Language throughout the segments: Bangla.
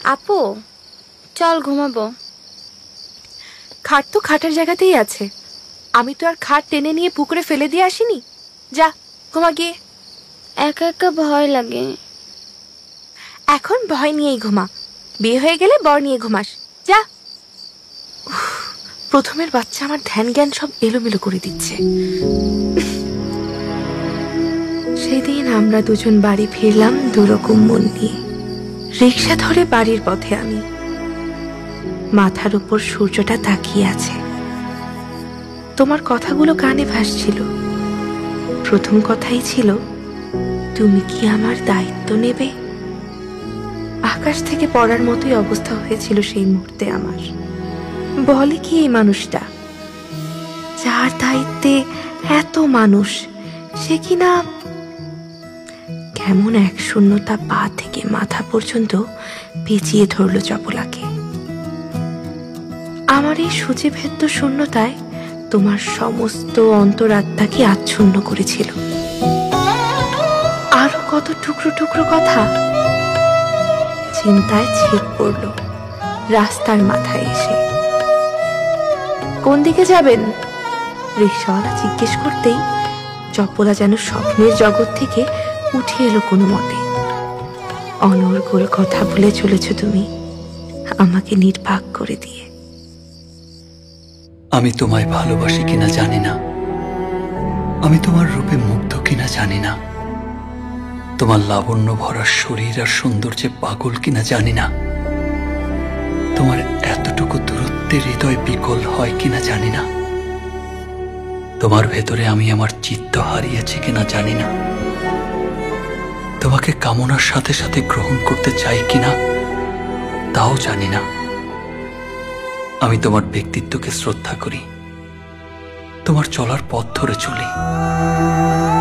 আপু চল ঘুমাবো। খাট তো খাটের জায়গাতেই আছে, আমি তো আর খাট টেনে নিয়ে পুকুরে ফেলে দিয়ে আসিনি। যা ঘুমা গিয়ে। একা একা ভয় লাগে। এখন ভয় নিয়েই ঘুমা, বিয়ে হয়ে গেলে বর নিয়ে ঘুমাস। যা। প্রথমের বাচ্চা আমার ধ্যান জ্ঞান সব এলোমেলো করে দিচ্ছে। সেদিন আমরা দুজন বাড়ি ফিরলাম দুরকম মন নিয়ে। রিক্সা ধরে বাড়ির পথে আমি, মাথার উপর সূর্যটা তাকিয়ে আছে। তোমার কথাগুলো কানে ভাসছিল। প্রথম কথাই ছিল, তুমি কি আমার দায়িত্ব নেবে? আকাশ থেকে পড়ার মতোই অবস্থা হয়েছিল সেই মুহূর্তে আমার। বলে কি এই মানুষটা, যার দায়িত্বে এত মানুষ, সে কিনা কেমন এক শূন্যতা পা থেকে মাথা পর্যন্ত পেঁচিয়ে ধরল চপলাকে। আমার এই সূচিভেদ্য শূন্যতায় তোমার সমস্ত অন্তরাত্মাকে আচ্ছন্ন করেছিল। আরো কত টুকরো টুকরো কথা। চিন্তায় ছেদ পড়ল রাস্তার মাথায় এসে। কোন দিকে যাবেন? রিক্সাওয়ালা জিজ্ঞেস করতেই চপলা যেন স্বপ্নের জগৎ থেকে উঠে এলো কোনো মতে। অনর্গল কথা বলে চলেছ তুমি, আমাকে নির্বাক করে দিয়ে। আমি তোমায় ভালোবাসি কিনা জানি না, আমি তোমার রূপে মুগ্ধ কিনা জানি না, তোমার লাবণ্য ভরা শরীর আর সৌন্দর্যে পাগল কিনা জানি না, তোমার এতটুকু দূরত্বে হৃদয় বিকল হয় কিনা জানি না, তোমার ভেতরে আমি আমার চিত্ত হারিয়েছি কিনা জানি না, তোমাকে কামনার সাথে সাথে গ্রহণ করতে চাই কিনা তাও জানি না। আমি তোমার ব্যক্তিত্বকে শ্রদ্ধা করি, তোমার চলার পথ ধরে চলি,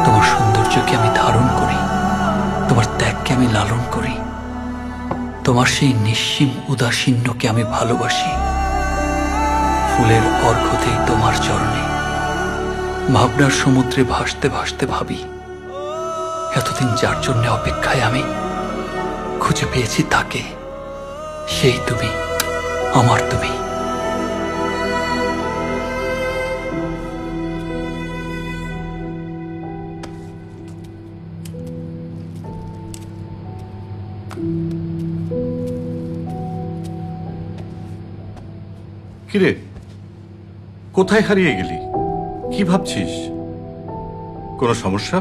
তোমার সৌন্দর্যকে আমি ধারণ করি, তোমার ত্যাগকে আমি লালন করি, তোমার সেই নিঃসীম উদাসীন্যকে আমি ভালোবাসি। ফুলের অর্ঘ্যতেই তোমার চরণে ভাবনার সমুদ্রে ভাসতে ভাসতে ভাবি, এতদিন যার জন্য অপেক্ষায় আমি, খুঁজে পেয়েছি তাকে, সেই তুমি, আমার তুমি। কিরে, কোথায় হারিয়ে গেলি? কি ভাবছিস? কোনো সমস্যা?